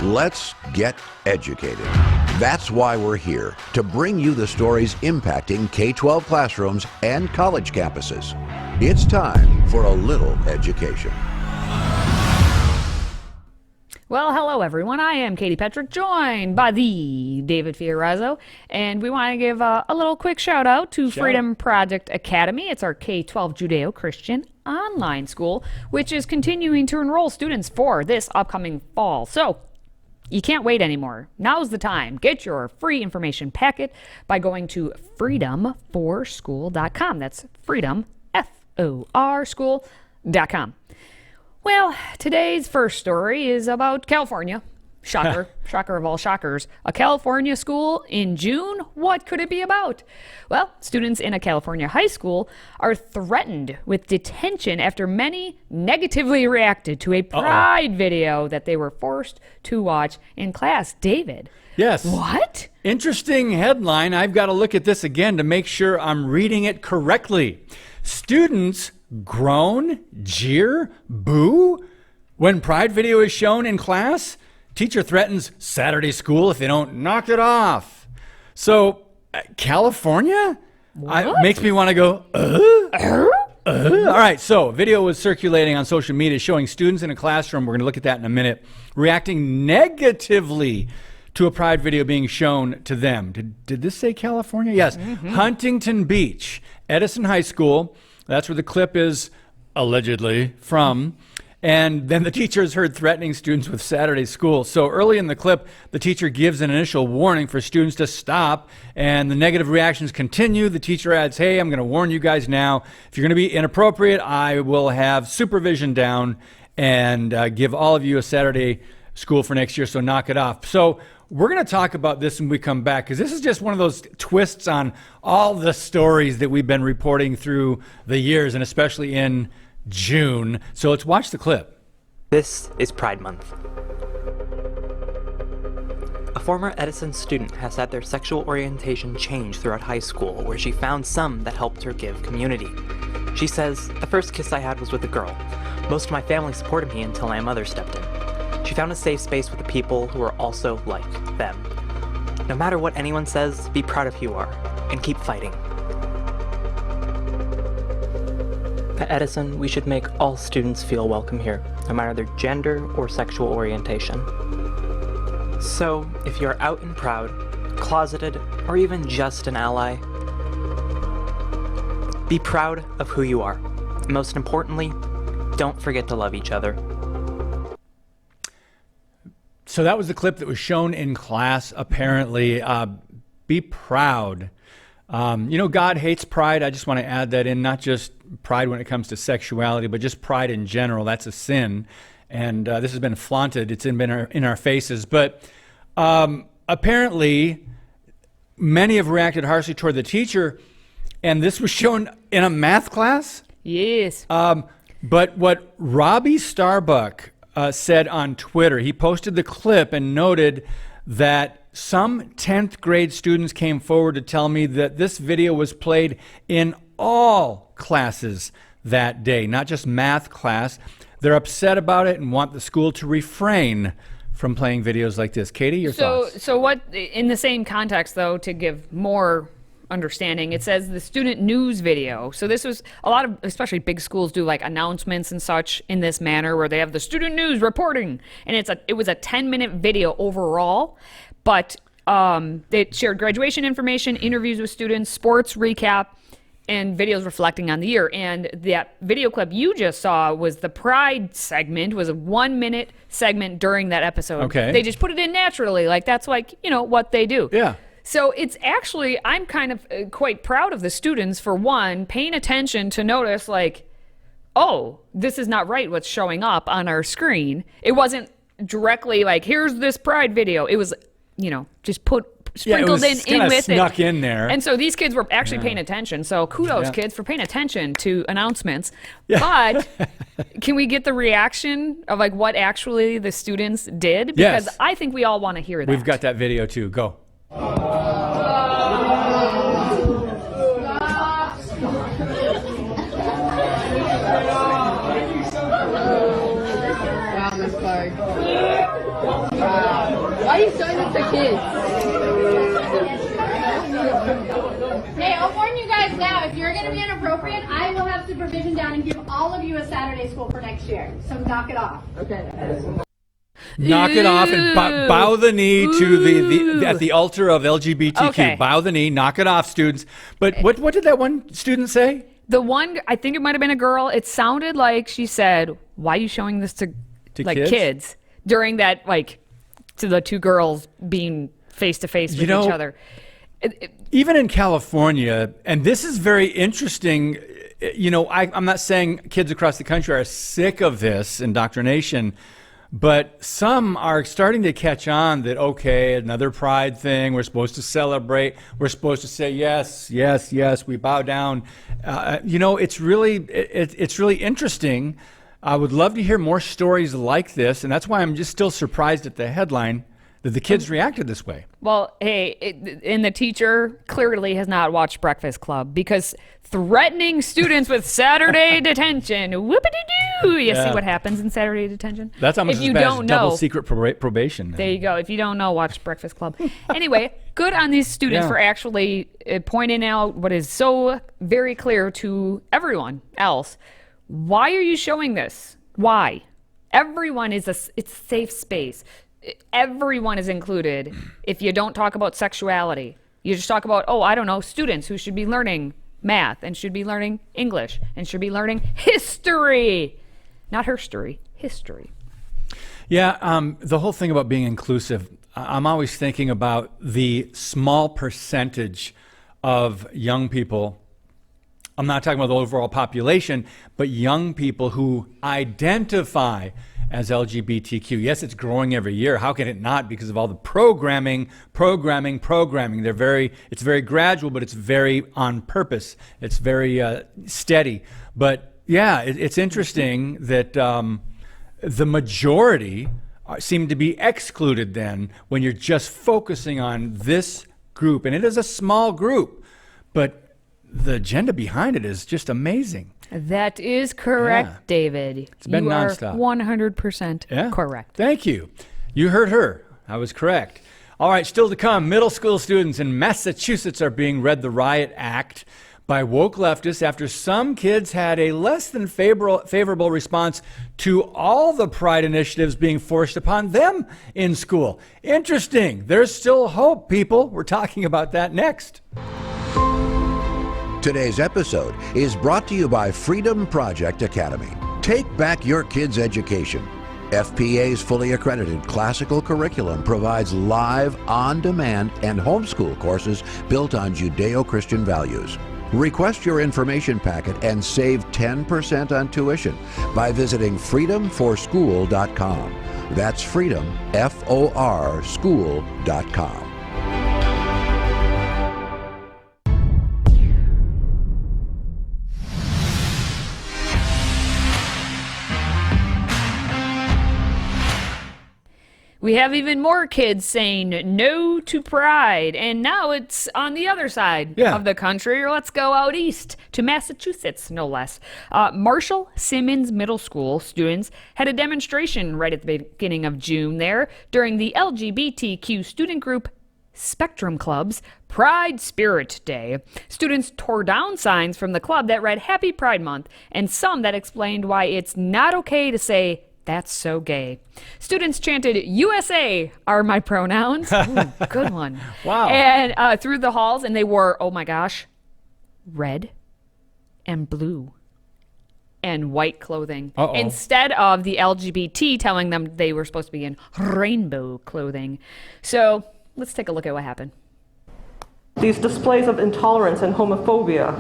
Let's get educated. That's why we're here, to bring you the stories impacting K-12 classrooms and college campuses. It's time for a little education. Well, hello everyone. I am Katie Petrick, joined by the David Fiorazzo, and we want to give a little quick shout out to Freedom Project Academy. It's our K-12 Judeo-Christian online school, which is continuing to enroll students for this upcoming fall. So you can't wait anymore. Now's the time. Get your free information packet by going to freedomforschool.com. That's freedom, F-O-R, school.com. Well, today's first story is about California. Shocker. Shocker of all shockers. A California school in June? What could it be about? Well, students in a California high school are threatened with detention after many negatively reacted to a Pride video that they were forced to watch in class. David. Yes. What? Interesting headline. I've got to look at this again to make sure I'm reading it correctly. Students groan, jeer, boo when Pride video is shown in class. Teacher threatens Saturday school if they don't knock it off. So, California? Makes me want to go, All right, so video was circulating on social media showing students in a classroom, we're going to look at that in a minute, reacting negatively to a Pride video being shown to them. Did this say California? Yes. Huntington Beach, Edison High School. That's where the clip is allegedly from. And then the teacher is heard threatening students with Saturday school. So early in the clip, the teacher gives an initial warning for students to stop, and the negative reactions continue. The teacher adds, hey, I'm going to warn you guys now. If you're going to be inappropriate, I will have supervision down and give all of you a Saturday school for next year, so knock it off. So we're going to talk about this when we come back, because this is just one of those twists on all the stories that we've been reporting through the years, and especially in June. So let's watch the clip. This is Pride Month. A former Edison student has had their sexual orientation change throughout high school, where she found some that helped her give community. She says, the first kiss I had was with a girl. Most of my family supported me until my mother stepped in. She found a safe space with the people who are also like them. No matter what anyone says, be proud of who you are, and keep fighting. At Edison, we should make all students feel welcome here, no matter their gender or sexual orientation. So, if you're out and proud, closeted, or even just an ally, be proud of who you are. And most importantly, don't forget to love each other. So that was the clip that was shown in class, apparently. Be proud. God hates pride. I just want to add that in, not just pride when it comes to sexuality, but just pride in general. That's a sin. And this has been flaunted. It's been in our faces. But apparently, many have reacted harshly toward the teacher. And this was shown in a math class? Yes. But what Robbie Starbuck said on Twitter, he posted the clip and noted that some 10th grade students came forward to tell me that this video was played in all classes that day, not just math class. They're upset about it and want the school to refrain from playing videos like this. Katie, your thoughts? So what, in the same context though, to give more understanding, it says the student news video. So this was a lot of, especially big schools do like announcements and such in this manner where they have the student news reporting, and it was a 10-minute video overall, but they shared graduation information, interviews with students, sports recap, and videos reflecting on the year. And that video clip you just saw was the Pride segment, was a 1-minute segment during that episode. Okay. They just put it in naturally, like that's like, what they do. Yeah. So it's actually, I'm kind of quite proud of the students, for one, paying attention to notice like, oh, this is not right what's showing up on our screen. It wasn't directly like, here's this Pride video. It was, just sprinkled in with snuck in there. And so these kids were actually paying attention. So kudos, kids, for paying attention to announcements. But can we get the reaction of like what actually the students did? Because I think we all want to hear that. We've got that video too. Go. Wow, this flag. Why are you showing this to kids? Hey, I'll warn you guys now, if you're going to be inappropriate, I will have supervision down and give all of you a Saturday school for next year. So knock it off. Okay. Knock it off and bow the knee to at the altar of LGBTQ. Okay. Bow the knee, knock it off, students. But what did that one student say? The one, I think it might have been a girl. It sounded like she said, "Why are you showing this to like kids?" During that, like, to the two girls being face to face with each other. Even in California, and this is very interesting. You know, I'm not saying kids across the country are sick of this indoctrination, but some are starting to catch on that, okay, another pride thing, we're supposed to celebrate, we're supposed to say yes, yes, yes, we bow down. You know, it's really interesting. I would love to hear more stories like this, and that's why I'm just still surprised at the headline that the kids reacted this way. Well, hey, and the teacher clearly has not watched Breakfast Club, because threatening students with Saturday detention, whoopity-doo. You see what happens in Saturday detention? That's almost as bad as double secret probation. There you go. If you don't know, watch Breakfast Club. Anyway, good on these students for actually pointing out what is so very clear to everyone else. Why are you showing this? Why? Everyone it's a safe space. Everyone is included. If you don't talk about sexuality, you just talk about, I don't know, students who should be learning math and should be learning English and should be learning history. Not herstory, history. Yeah, the whole thing about being inclusive, I'm always thinking about the small percentage of young people. I'm not talking about the overall population, but young people who identify as LGBTQ. Yes, it's growing every year. How can it not? Because of all the programming. It's very gradual, but it's very on purpose. It's very steady. But yeah, it's interesting that the majority seem to be excluded then when you're just focusing on this group. And it is a small group, but the agenda behind it is just amazing. That is correct, David. It's been nonstop. 100% correct. Thank you. You heard her. I was correct. All right, still to come, middle school students in Massachusetts are being read the Riot Act by woke leftists after some kids had a less than favorable response to all the pride initiatives being forced upon them in school. Interesting. There's still hope, people. We're talking about that next. Today's episode is brought to you by FreedomProject Academy. Take back your kids' education. FPA's fully accredited classical curriculum provides live, on-demand, and homeschool courses built on Judeo-Christian values. Request your information packet and save 10% on tuition by visiting freedomforschool.com. That's freedom, F-O-R, school.com. We have even more kids saying no to pride, and now it's on the other side of the country. Or let's go out east to Massachusetts, no less. Marshall Simmons Middle School students had a demonstration right at the beginning of June there during the LGBTQ student group Spectrum Club's Pride Spirit Day. Students tore down signs from the club that read Happy Pride Month, and some that explained why it's not okay to say "That's so gay." Students chanted, "USA are my pronouns." Ooh, good one. Wow. And through the halls, and they wore, oh my gosh, red and blue and white clothing. Instead of the LGBT telling them they were supposed to be in rainbow clothing. So let's take a look at what happened. These displays of intolerance and homophobia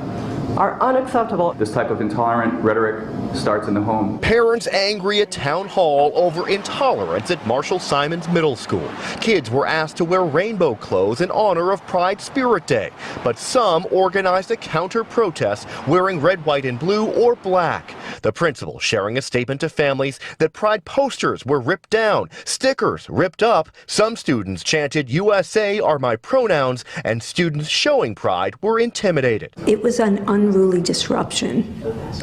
are unacceptable. This type of intolerant rhetoric starts in the home. Parents angry at town hall over intolerance at Marshall Simons Middle School. Kids were asked to wear rainbow clothes in honor of Pride Spirit Day, but some organized a counter-protest wearing red, white, and blue or black. The principal sharing a statement to families that Pride posters were ripped down, stickers ripped up. Some students chanted "USA are my pronouns," and students showing pride were intimidated. It was an unruly disruption,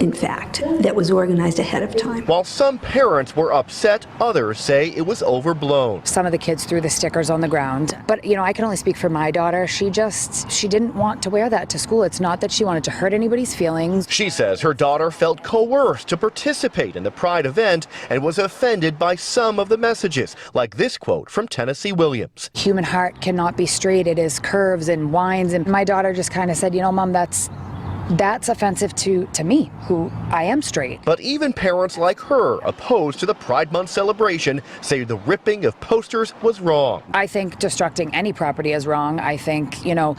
in fact, that was organized ahead of time. While some parents were upset, others say it was overblown. Some of the kids threw the stickers on the ground. But, you know, I can only speak for my daughter. She didn't want to wear that to school. It's not that she wanted to hurt anybody's feelings. She says her daughter felt coerced to participate in the Pride event and was offended by some of the messages, like this quote from Tennessee Williams. Human heart cannot be straight. It is curves and winds. And my daughter just kind of said, you know, Mom, that's offensive to me, who I am straight. But even parents like her, opposed to the Pride Month celebration, say the ripping of posters was wrong. I think destructing any property is wrong. I think, you know,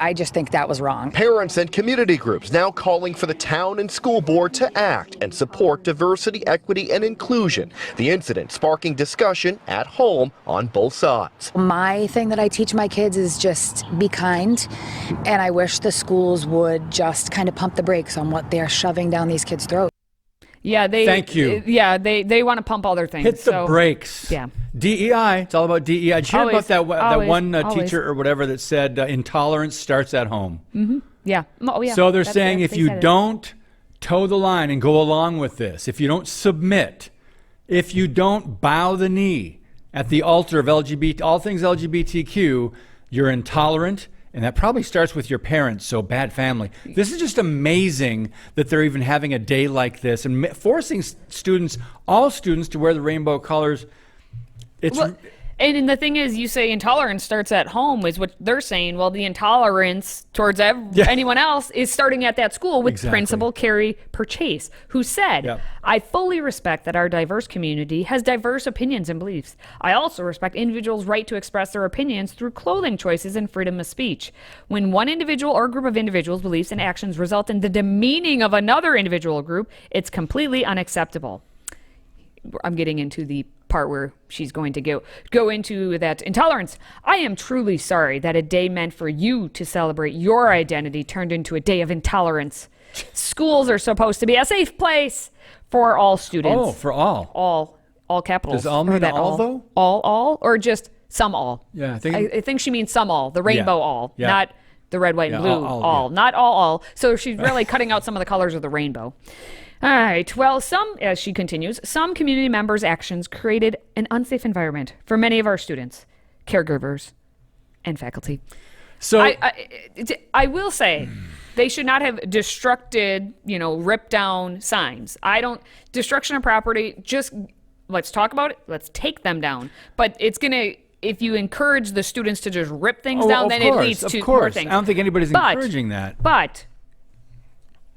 I just think that was wrong. Parents and community groups now calling for the town and school board to act and support diversity, equity, and inclusion. The incident sparking discussion at home on both sides. My thing that I teach my kids is just be kind, and I wish the schools would just kind of pump the brakes on what they're shoving down these kids' throats. Yeah, Thank you. Yeah, they want to pump all their things. Hit the brakes. Yeah. DEI. It's all about DEI. Did you hear about that one always. teacher or whatever that said intolerance starts at home? Mm-hmm. Yeah. Oh, yeah. So they're saying if you don't toe the line and go along with this, if you don't submit, if you don't bow the knee at the altar of all things LGBTQ, you're intolerant. And that probably starts with your parents, so bad family. This is just amazing that they're even having a day like this and forcing all students to wear the rainbow colors. And the thing is, you say intolerance starts at home is what they're saying. Well, the intolerance towards anyone else is starting at that school with Principal Carrie Purchase, who said, I fully respect that our diverse community has diverse opinions and beliefs. I also respect individuals' right to express their opinions through clothing choices and freedom of speech. When one individual or group of individuals' beliefs and actions result in the demeaning of another individual or group, it's completely unacceptable. I'm getting into the part where she's going to go into that intolerance. I am truly sorry that a day meant for you to celebrate your identity turned into a day of intolerance. Schools are supposed to be a safe place for all students. Oh, for all. All capitals. Does all mean all, though? All, or just some all? Yeah, I think she means some all, the rainbow all, not the red, white, and blue all. Not all. So she's really cutting out some of the colors of the rainbow. All right. Well, as she continues, some community members' actions created an unsafe environment for many of our students, caregivers, and faculty. So I will say they should not have ripped down signs. Destruction of property, just let's talk about it. Let's take them down. But if you encourage the students to just rip things down, then it leads to more things. I don't think anybody's encouraging that. But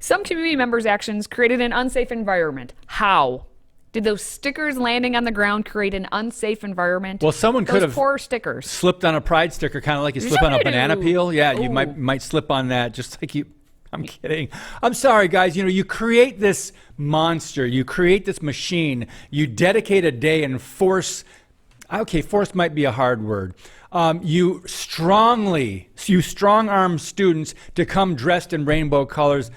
some community members' actions created an unsafe environment. How? Did those stickers landing on the ground create an unsafe environment? Well, someone could have poor stickers slipped on a pride sticker, kind of like you slip on a banana peel. Yeah, you might slip on that, just like you. I'm kidding. I'm sorry, guys. You create this monster. You create this machine. You dedicate a day and force. Okay, force might be a hard word. You strong-arm students to come dressed in rainbow colors.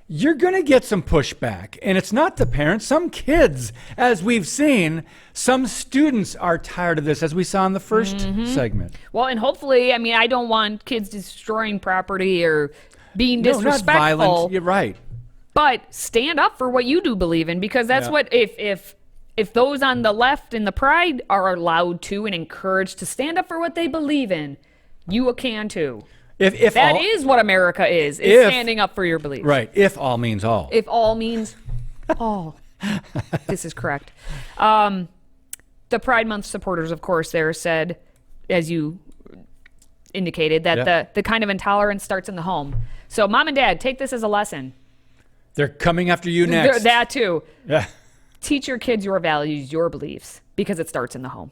You're going to get some pushback. And it's not the parents. Some kids, as we've seen, some students are tired of this, as we saw in the first segment. Well, and hopefully, I don't want kids destroying property or being disrespectful. Not violent. You're right. But stand up for what you do believe in, because that's what, if those on the left in the pride are allowed to and encouraged to stand up for what they believe in, you can too. If that is what America is standing up for your beliefs. Right. If all means all. If all means all. This is correct. The Pride Month supporters, of course, there said, as you indicated, that the kind of intolerance starts in the home. So mom and dad, take this as a lesson. They're coming after you next. That too. Yeah. Teach your kids your values, your beliefs, because it starts in the home.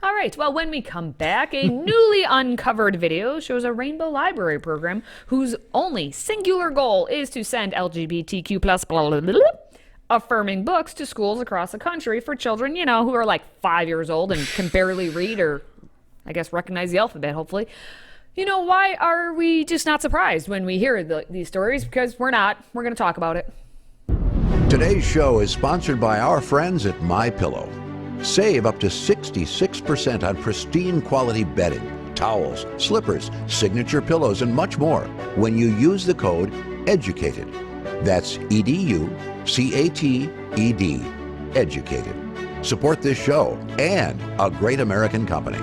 All right, well, when we come back, a newly uncovered video shows a Rainbow Library program whose only singular goal is to send LGBTQ plus blah, blah, blah, blah, affirming books to schools across the country for children, who are like 5 years old and can barely read or, I guess, recognize the alphabet, hopefully. Why are we just not surprised when we hear these stories? Because we're not. We're going to talk about it. Today's show is sponsored by our friends at MyPillow. Save up to 66% on pristine quality bedding, towels, slippers, signature pillows, and much more when you use the code educated. That's EDUCATED. Educated. Support this show and a great American company.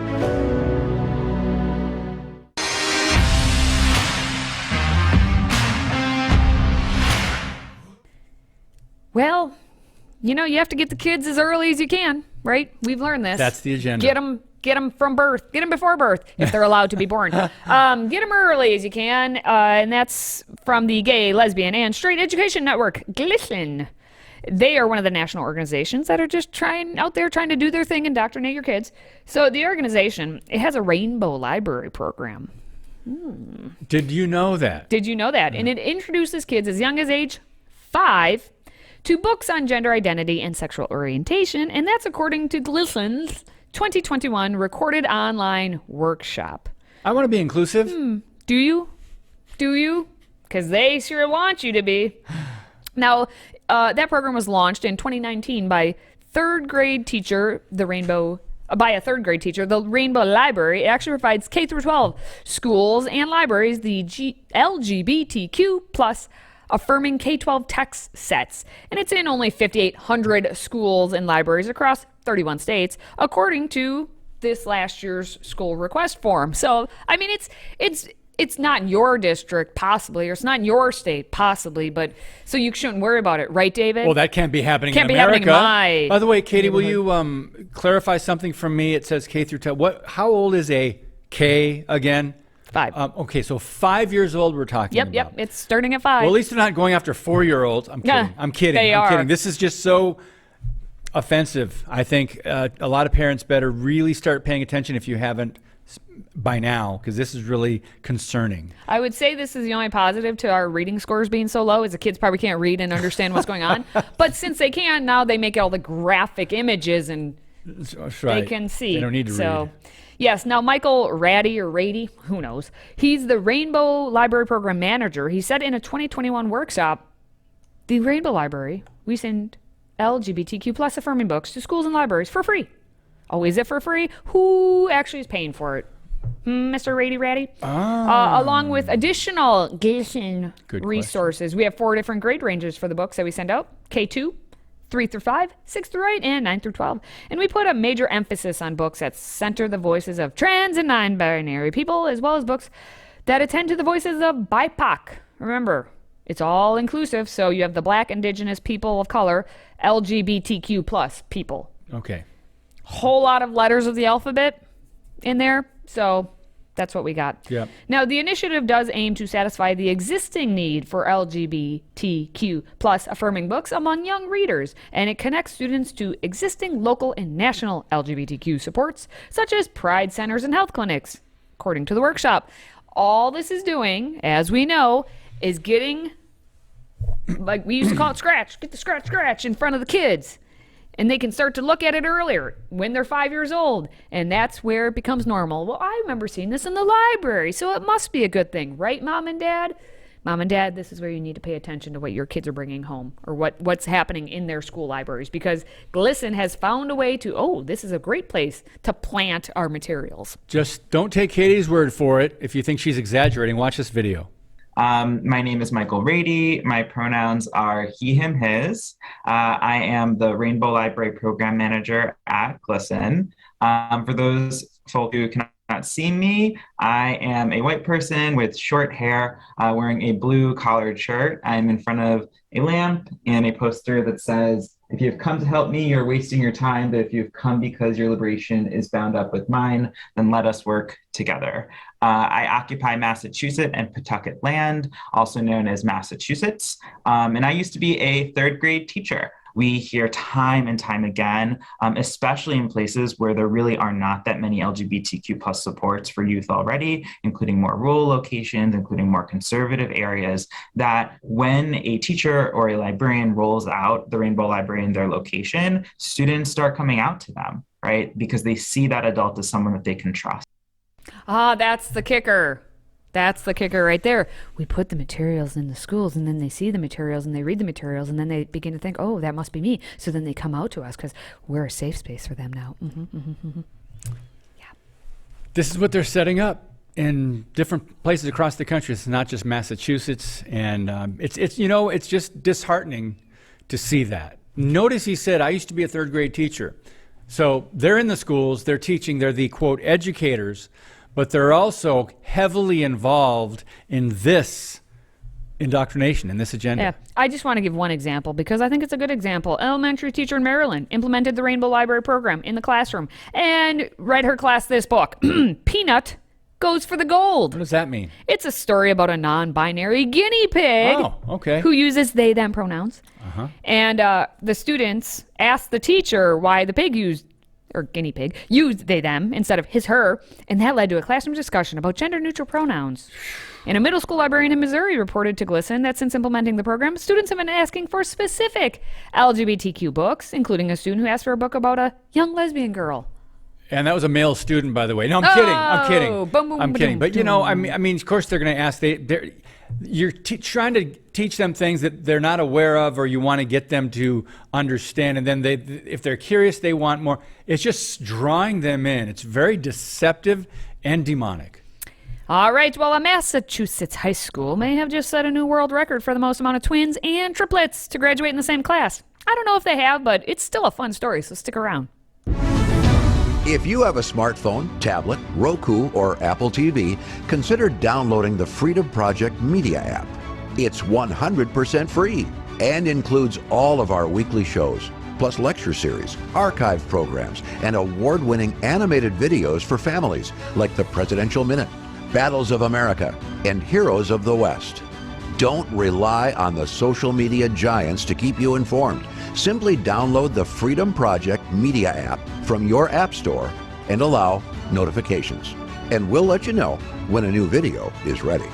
Well, you know, you have to get the kids as early as you can, right? We've learned this. That's the agenda. Get them from birth. Get them before birth, if they're allowed to be born. Get them early as you can. And that's from the Gay, Lesbian, and Straight Education Network, GLSEN. They are one of the national organizations that are just trying to do their thing, indoctrinate your kids. So the organization, it has a rainbow library program. Did you know that? And it introduces kids as young as age 5 to books on gender identity and sexual orientation, and that's according to GLSEN's 2021 recorded online workshop. I want to be inclusive. Do you? Because they sure want you to be. Now, that program was launched in 2019 by a third grade teacher. The Rainbow Library. It actually provides K through 12 schools and libraries the LGBTQ plus affirming K-12 text sets, and it's in only 5,800 schools and libraries across 31 states, according to this last year's school request form. So, I mean, it's not in your district, possibly, or it's not in your state, possibly, but so you shouldn't worry about it, right, David? Well, that can't be happening in America. Can't be happening in my By the way, Katie, will you clarify something from me? It says K through 12. How old is a K again? 5. Okay, so 5 years old we're talking about. Yep, it's starting at 5. Well, at least they're not going after 4-year-olds. I'm kidding. They are. This is just so offensive. I think a lot of parents better really start paying attention if you haven't by now, because this is really concerning. I would say this is the only positive to our reading scores being so low is the kids probably can't read and understand what's going on. But since they can, now they make all the graphic images and they can see. They don't need to read. Yes, now Michael Rady, who knows? He's the Rainbow Library Program Manager. He said in a 2021 workshop, the Rainbow Library, we send LGBTQ plus affirming books to schools and libraries for free. Oh, is it for free? Who actually is paying for it? Mr. Ratty? Along with additional GLSEN resources. We have 4 different grade ranges for the books that we send out. K2, 3 through 5, 6 through 8, and 9 through 12. And we put a major emphasis on books that center the voices of trans and non-binary people, as well as books that attend to the voices of BIPOC. Remember, it's all inclusive, so you have the Black, Indigenous, people of color, LGBTQ plus people. Okay. Whole lot of letters of the alphabet in there, so that's what we got. Yep. Now, the initiative does aim to satisfy the existing need for LGBTQ plus affirming books among young readers, and it connects students to existing local and national LGBTQ supports, such as pride centers and health clinics, according to the workshop. All this is doing, as we know, is getting, like we used to call it scratch, get the scratch in front of the kids. And they can start to look at it earlier when they're 5 years old. And that's where it becomes normal. Well, I remember seeing this in the library, so it must be a good thing. Right, Mom and Dad? Mom and Dad, this is where you need to pay attention to what your kids are bringing home or what's happening in their school libraries. Because GLSEN has found a way to, this is a great place to plant our materials. Just don't take Katie's word for it. If you think she's exaggerating, watch this video. My name is Michael Rady. My pronouns are he, him, his. I am the Rainbow Library Program Manager at GLSEN. For those folk who cannot see me, I am a white person with short hair wearing a blue collared shirt. I'm in front of a lamp and a poster that says, "If you have come to help me, you're wasting your time. But if you've come because your liberation is bound up with mine, then let us work together." I occupy Massachusetts and Pawtucket land, also known as Massachusetts. And I used to be a third grade teacher. We hear time and time again, especially in places where there really are not that many LGBTQ plus supports for youth already, including more rural locations, including more conservative areas, that when a teacher or a librarian rolls out the Rainbow Library in their location, students start coming out to them, right? Because they see that adult as someone that they can trust. That's the kicker. That's the kicker right there. We put the materials in the schools, and then they see the materials, and they read the materials, and then they begin to think, oh, that must be me. So then they come out to us because we're a safe space for them now. Yeah. This is what they're setting up. in different places across the country. It's not just Massachusetts, and it's just disheartening to see that. Notice he said, I used to be a third grade teacher. So they're in the schools, they're teaching, they're the, quote, educators, but they're also heavily involved in this indoctrination, in this agenda. Yeah, I just want to give one example because I think it's a good example. Elementary teacher in Maryland implemented the Rainbow Library program in the classroom and read her class this book, Peanut Goes for the Gold. What does that mean? It's a story about a non-binary guinea pig who uses they, them pronouns. And the students asked the teacher why the pig guinea pig used they, them instead of his, her, and that led to a classroom discussion about gender-neutral pronouns. And a middle school librarian in Missouri reported to GLSEN that since implementing the program, students have been asking for specific LGBTQ books, including a student who asked for a book about a young lesbian girl. And that was a male student, by the way. No, I'm kidding. Boom, boom, I'm kidding. But, boom. I mean, of course they're going to ask. You're trying to teach them things that they're not aware of or you want to get them to understand. And then if they're curious, they want more. It's just drawing them in. It's very deceptive and demonic. All right, well, a Massachusetts high school may have just set a new world record for the most amount of twins and triplets to graduate in the same class. I don't know if they have, but it's still a fun story, so stick around. If you have a smartphone, tablet, Roku, or Apple TV, consider downloading the Freedom Project Media app. It's 100% free and includes all of our weekly shows, plus lecture series, archive programs, and award-winning animated videos for families like the Presidential Minute, Battles of America, and Heroes of the West. Don't rely on the social media giants to keep you informed. Simply download the Freedom Project Media app from your app store and allow notifications. And we'll let you know when a new video is ready.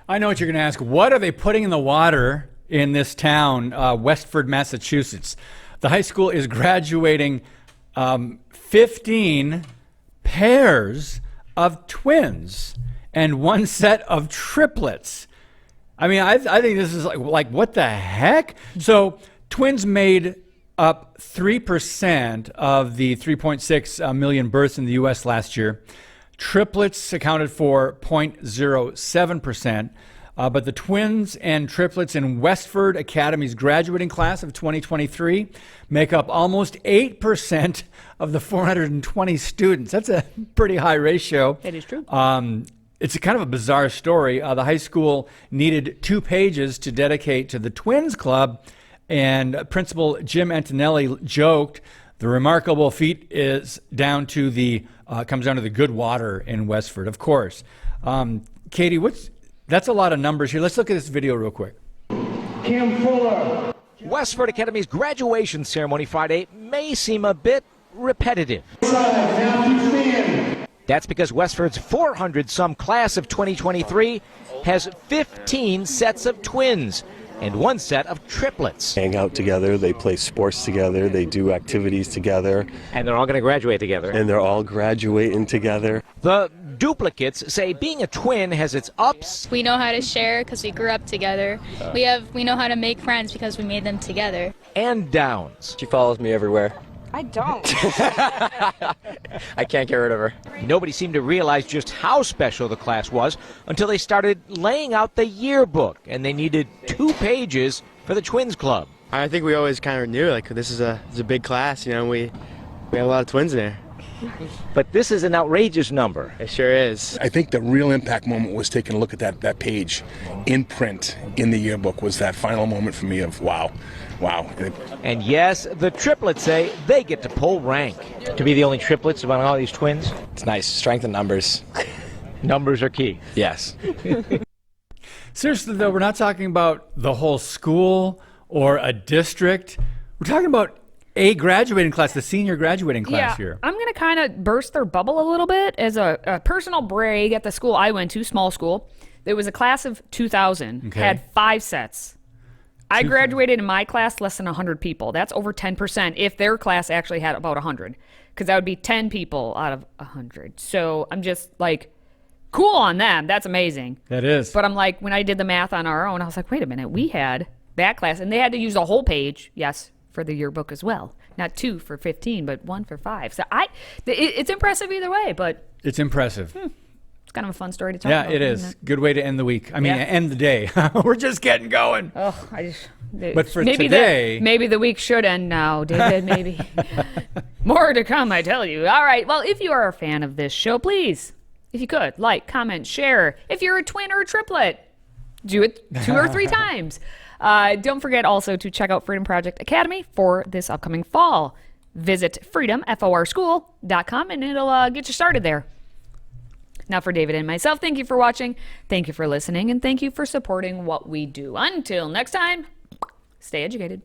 I know what you're going to ask. What are they putting in the water in this town, Westford, Massachusetts? The high school is graduating 15 pairs of twins and one set of triplets. I mean, I think this is like what the heck? So twins made up 3% of the 3.6 million births in the U.S. last year. Triplets accounted for 0.07%. But the twins and triplets in Westford Academy's graduating class of 2023 make up almost 8% of the 420 students. That's a pretty high ratio. That is true. It's a kind of a bizarre story. The high school needed 2 pages to dedicate to the Twins Club, and Principal Jim Antonelli joked the remarkable feat is down to comes down to the good water in Westford, of course. Katie, that's a lot of numbers here. Let's look at this video real quick. Kim Fuller. Westford Academy's graduation ceremony Friday may seem a bit repetitive. That's because Westford's 400-some class of 2023 has 15 sets of twins and 1 set of triplets. Hang out together, they play sports together, they do activities together. And they're all going to graduate together. And they're all graduating together. The duplicates say being a twin has its ups. We know how to share because we grew up together. We know how to make friends because we made them together. And downs. She follows me everywhere. I don't. I can't get rid of her. Nobody seemed to realize just how special the class was until they started laying out the yearbook, and they needed 2 pages for the Twins Club. I think we always kind of knew, like, this is a big class, you know, we have a lot of twins there. But this is an outrageous number. It sure is. I think the real impact moment was taking a look at that page in print in the yearbook was that final moment for me of wow. And yes, the triplets say they get to pull rank. To be the only triplets among all these twins? It's nice. Strength in numbers. Numbers are key. Yes. Seriously, though, we're not talking about the whole school or a district. We're talking about a graduating class, the senior graduating class here. I'm going to kind of burst their bubble a little bit as a personal brag. At the school I went to, small school, there was a class of 2,000, had 5 sets. I graduated in my class less than 100 people. That's over 10% if their class actually had about 100, because that would be 10 people out of 100. So I'm just like, cool on them. That's amazing. That is. But I'm like, when I did the math on our own, I was like, wait a minute, we had that class, and they had to use a whole page, yes, for the yearbook as well. Not 2 for 15, but 1 for 5. So it's impressive either way, but it's impressive. It's kind of a fun story to talk about. Yeah, it is. Good way to end the week. I mean, end the day. We're just getting going. Oh, but for today, maybe the week should end now, David. Maybe more to come, I tell you. All right. Well, if you are a fan of this show, please, if you could, like, comment, share. If you're a twin or a triplet, do it 2 or 3 times. Don't forget also to check out Freedom Project Academy for this upcoming fall. Visit freedomforschool.com and it'll get you started there. Now, for David and myself, thank you for watching, thank you for listening, and thank you for supporting what we do. Until next time, stay educated.